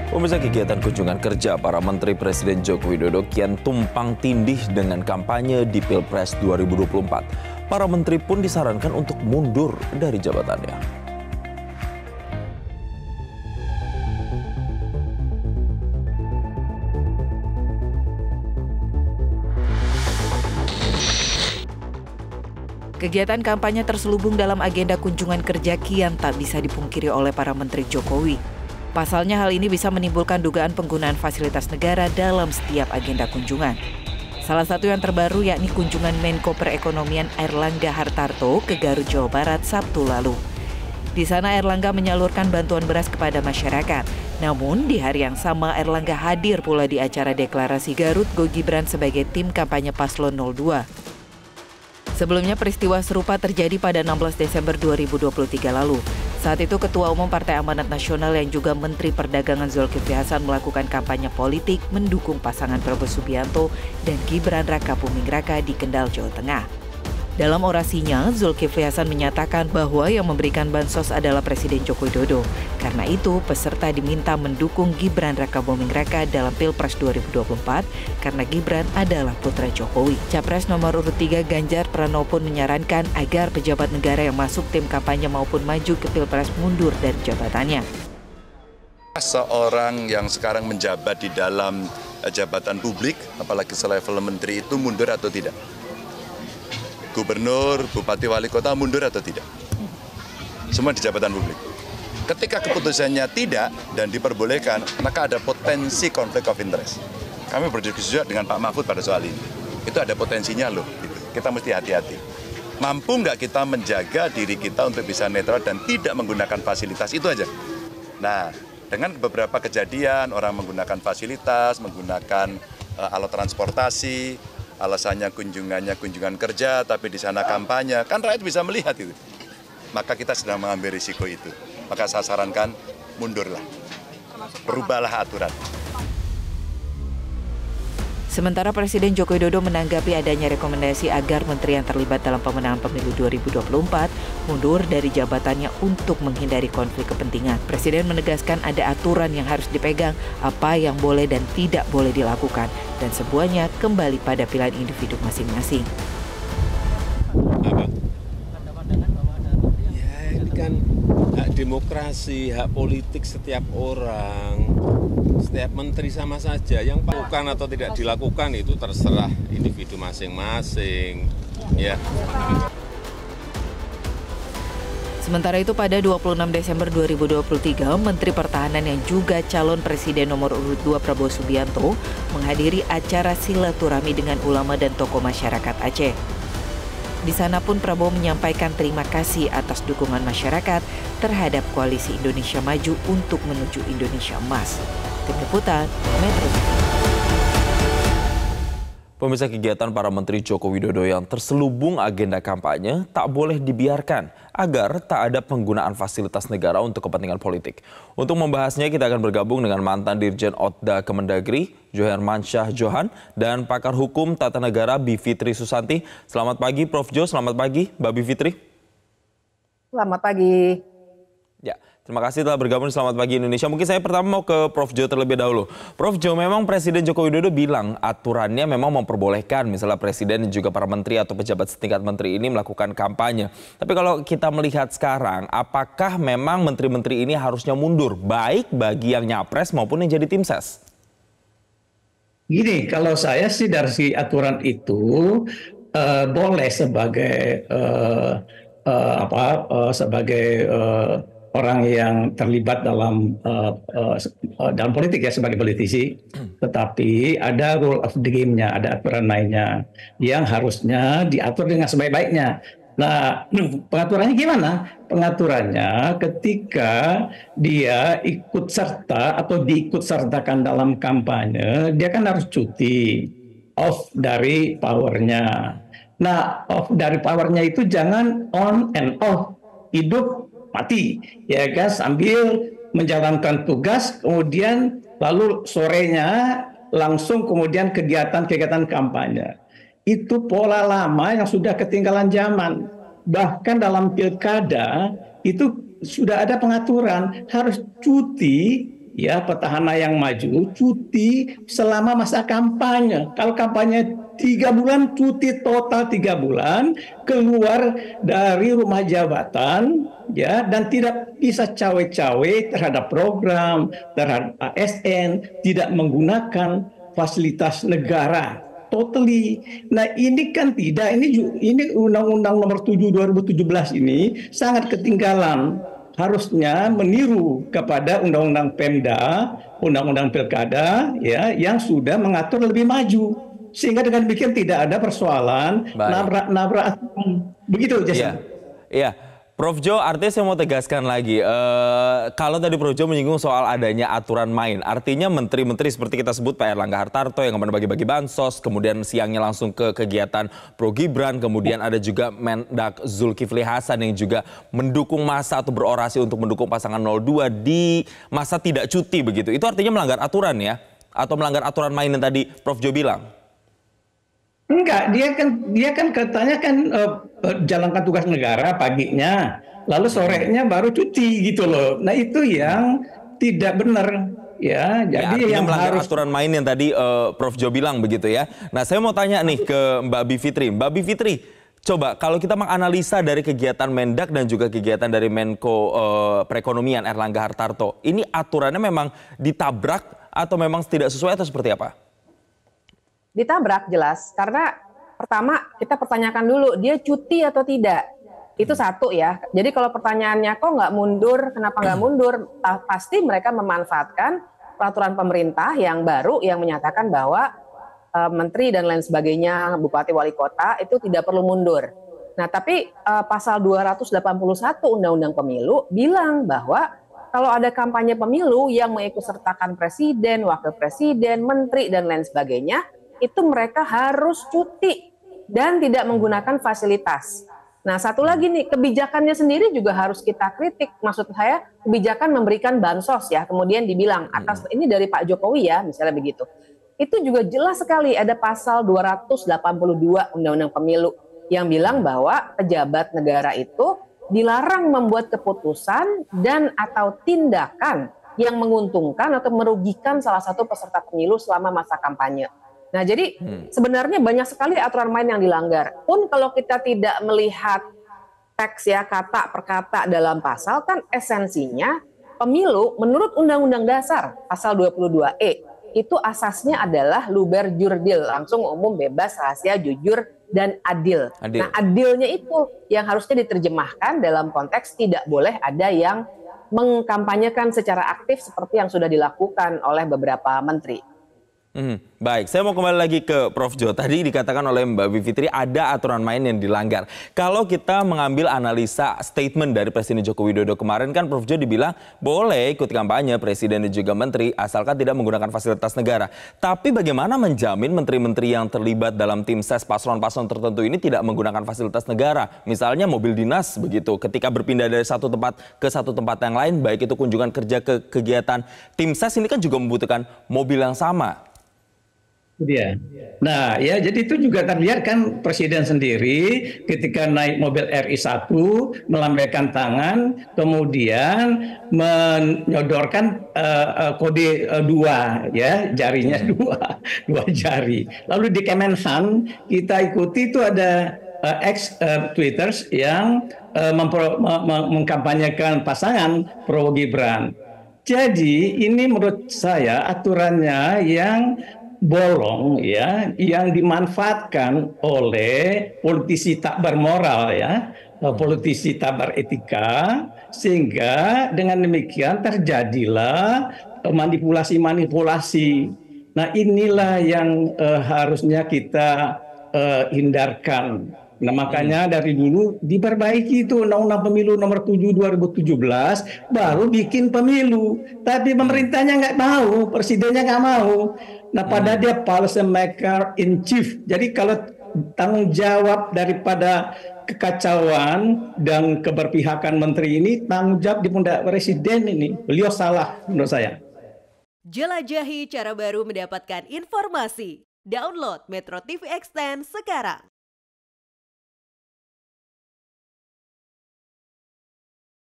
Pemirsa, kegiatan kunjungan kerja para Menteri Presiden Joko Widodo kian tumpang tindih dengan kampanye di Pilpres 2024. Para menteri pun disarankan untuk mundur dari jabatannya. Kegiatan kampanye terselubung dalam agenda kunjungan kerja kian tak bisa dipungkiri oleh para menteri Jokowi. Pasalnya hal ini bisa menimbulkan dugaan penggunaan fasilitas negara dalam setiap agenda kunjungan. Salah satu yang terbaru yakni kunjungan Menko Perekonomian Airlangga Hartarto ke Garut, Jawa Barat Sabtu lalu. Di sana Airlangga menyalurkan bantuan beras kepada masyarakat. Namun di hari yang sama Airlangga hadir pula di acara deklarasi Garut Go Gibran sebagai tim kampanye Paslon 02. Sebelumnya peristiwa serupa terjadi pada 16 Desember 2023 lalu. Saat itu Ketua Umum Partai Amanat Nasional yang juga Menteri Perdagangan Zulkifli Hasan melakukan kampanye politik mendukung pasangan Prabowo Subianto dan Gibran Rakabuming Raka di Kendal, Jawa Tengah. Dalam orasinya, Zulkifli Hasan menyatakan bahwa yang memberikan bansos adalah Presiden Joko Widodo. Karena itu, peserta diminta mendukung Gibran Rakabuming Raka dalam Pilpres 2024 karena Gibran adalah putra Jokowi. Capres nomor urut 3 Ganjar Pranowo pun menyarankan agar pejabat negara yang masuk tim kampanye maupun maju ke Pilpres mundur dari jabatannya. Seorang yang sekarang menjabat di dalam jabatan publik, apalagi selevel menteri, itu mundur atau tidak? Gubernur, bupati, wali kota mundur atau tidak? Semua di jabatan publik. Ketika keputusannya tidak dan diperbolehkan, maka ada potensi konflik of interest. Kami berdiskusi juga dengan Pak Mahfud pada soal ini. Itu ada potensinya loh. Gitu. Kita mesti hati-hati. Mampu nggak kita menjaga diri kita untuk bisa netral dan tidak menggunakan fasilitas, itu aja. Nah, dengan beberapa kejadian orang menggunakan fasilitas, menggunakan alat transportasi, alasannya kunjungan kerja, tapi di sana kampanye, kan rakyat bisa melihat itu. Maka kita sedang mengambil risiko itu. Maka saya sarankan mundurlah, berubahlah aturan. Sementara Presiden Joko Widodo menanggapi adanya rekomendasi agar menteri yang terlibat dalam pemenangan pemilu 2024 mundur dari jabatannya untuk menghindari konflik kepentingan. Presiden menegaskan ada aturan yang harus dipegang, apa yang boleh dan tidak boleh dilakukan, dan semuanya kembali pada pilihan individu masing-masing. Ya, ini kan hak demokrasi, hak politik setiap orang. Setiap menteri sama saja, yang dilakukan atau tidak dilakukan itu terserah individu masing-masing. Ya. Sementara itu pada 26 Desember 2023, Menteri Pertahanan yang juga calon Presiden nomor urut 2 Prabowo Subianto menghadiri acara silaturahmi dengan ulama dan tokoh masyarakat Aceh. Di sana pun Prabowo menyampaikan terima kasih atas dukungan masyarakat terhadap Koalisi Indonesia Maju untuk menuju Indonesia Emas. Tim Liputan, Metro. Pemirsa, kegiatan para Menteri Joko Widodo yang terselubung agenda kampanye tak boleh dibiarkan agar tak ada penggunaan fasilitas negara untuk kepentingan politik. Untuk membahasnya kita akan bergabung dengan mantan Dirjen Otda Kemendagri, Johermansyah Johan, dan pakar hukum tata negara Bivitri Susanti. Selamat pagi Prof. Jo, selamat pagi Mbak Bivitri. Selamat pagi. Ya, terima kasih telah bergabung di Selamat Pagi Indonesia. Mungkin saya pertama mau ke Prof. Jo terlebih dahulu. Prof. Jo, memang Presiden Joko Widodo bilang aturannya memang memperbolehkan misalnya Presiden dan juga para menteri atau pejabat setingkat menteri ini melakukan kampanye. Tapi kalau kita melihat sekarang, apakah memang menteri-menteri ini harusnya mundur, baik bagi yang nyapres maupun yang jadi tim ses? Gini, kalau saya sih dari aturan itu boleh sebagai orang yang terlibat dalam politik ya, sebagai politisi, tetapi ada rule of the game-nya, ada aturan mainnya yang harusnya diatur dengan sebaik-baiknya. Nah, pengaturannya gimana? Pengaturannya ketika dia ikut serta atau diikut sertakan dalam kampanye, dia kan harus cuti, off dari powernya. Nah, off dari powernya itu jangan on and off, hidup mati, ya kan, sambil menjalankan tugas, kemudian lalu sorenya langsung kemudian kegiatan kampanye. Itu pola lama yang sudah ketinggalan zaman. Bahkan dalam pilkada itu sudah ada pengaturan harus cuti ya petahana yang maju cuti selama masa kampanye. Kalau kampanye 3 bulan, cuti total 3 bulan, keluar dari rumah jabatan, ya, dan tidak bisa cawe-cawe terhadap program, terhadap ASN, tidak menggunakan fasilitas negara. Totally. Nah ini kan tidak, ini Undang-Undang Nomor 7 2017 ini sangat ketinggalan. Harusnya meniru kepada Undang-Undang Pemda, Undang-Undang Pilkada, ya, yang sudah mengatur lebih maju. Sehingga dengan demikian tidak ada persoalan nabrak aturan. Begitu, Jason. Iya. Prof Jo, artinya saya mau tegaskan lagi, kalau tadi Prof Jo menyinggung soal adanya aturan main, artinya menteri-menteri seperti kita sebut Pak Erlangga Hartarto yang kemarin bagi-bagi bansos, kemudian siangnya langsung ke kegiatan Pro Gibran, kemudian ada juga Mendak Zulkifli Hasan yang juga mendukung masa atau berorasi untuk mendukung pasangan 02 di masa tidak cuti begitu. Itu artinya melanggar aturan ya? Atau melanggar aturan main yang tadi Prof Jo bilang? Enggak, dia kan katanya kan jalankan tugas negara paginya, lalu sorenya baru cuti gitu loh. Nah itu yang tidak benar ya. Jadi yang melanggar harus aturan main yang tadi Prof Jo bilang begitu ya. Nah saya mau tanya nih ke Mbak Bivitri. Mbak Bivitri, coba kalau kita menganalisa dari kegiatan Mendak dan juga kegiatan dari Menko Perekonomian Erlangga Hartarto, ini aturannya memang ditabrak atau memang tidak sesuai atau seperti apa? Ditabrak jelas, karena pertama kita pertanyakan dulu dia cuti atau tidak. Itu satu ya. Jadi kalau pertanyaannya kok nggak mundur, kenapa nggak mundur? Pasti mereka memanfaatkan peraturan pemerintah yang baru yang menyatakan bahwa menteri dan lain sebagainya, bupati wali kota itu tidak perlu mundur. Nah tapi pasal 281 Undang-Undang Pemilu bilang bahwa kalau ada kampanye pemilu yang mengikutsertakan presiden, wakil presiden, menteri dan lain sebagainya, itu mereka harus cuti dan tidak menggunakan fasilitas. Nah, satu lagi nih, kebijakannya sendiri juga harus kita kritik. Maksud saya, kebijakan memberikan bansos ya, kemudian dibilang atas ini dari Pak Jokowi ya, misalnya begitu. Itu juga jelas sekali ada pasal 282 Undang-Undang Pemilu yang bilang bahwa pejabat negara itu dilarang membuat keputusan dan atau tindakan yang menguntungkan atau merugikan salah satu peserta pemilu selama masa kampanye. Nah, jadi sebenarnya banyak sekali aturan main yang dilanggar. Pun kalau kita tidak melihat teks ya kata per kata dalam pasal, kan esensinya pemilu menurut Undang-Undang Dasar pasal 22E itu asasnya adalah luber jurdil, langsung umum bebas rahasia jujur dan adil. Nah, adilnya itu yang harusnya diterjemahkan dalam konteks tidak boleh ada yang mengkampanyekan secara aktif seperti yang sudah dilakukan oleh beberapa menteri. Baik, saya mau kembali lagi ke Prof Jo. Tadi dikatakan oleh Mbak Bivitri ada aturan main yang dilanggar. Kalau kita mengambil analisa statement dari Presiden Joko Widodo kemarin kan Prof Jo dibilang boleh ikut kampanye Presiden dan juga Menteri asalkan tidak menggunakan fasilitas negara. Tapi bagaimana menjamin menteri-menteri yang terlibat dalam tim ses paslon-paslon tertentu ini tidak menggunakan fasilitas negara? Misalnya mobil dinas begitu ketika berpindah dari satu tempat ke satu tempat yang lain, baik itu kunjungan kerja ke kegiatan tim ses ini kan juga membutuhkan mobil yang sama. Dia. Nah, ya jadi itu juga terlihat kan Presiden sendiri ketika naik mobil RI1 melambaikan tangan, kemudian menyodorkan kode 2 ya, jarinya dua jari. Lalu di Kemenhan kita ikuti itu ada ex Twitters yang mengkampanyekan pasangan Prabowo Gibran. Jadi ini menurut saya aturannya yang bolong ya, yang dimanfaatkan oleh politisi tak bermoral ya, politisi tak beretika, sehingga dengan demikian terjadilah manipulasi-manipulasi. Nah inilah yang harusnya kita hindarkan. Nah makanya dari dulu diperbaiki itu Undang-Undang Pemilu Nomor 7 2017 baru bikin pemilu. Tapi pemerintahnya nggak mau, presidennya nggak mau. Nah padahal dia policy maker in chief. Jadi kalau tanggung jawab daripada kekacauan dan keberpihakan menteri ini tanggung jawab di pundak presiden ini. Beliau salah menurut saya. Jelajahi cara baru mendapatkan informasi. Download Metro TV Extend sekarang.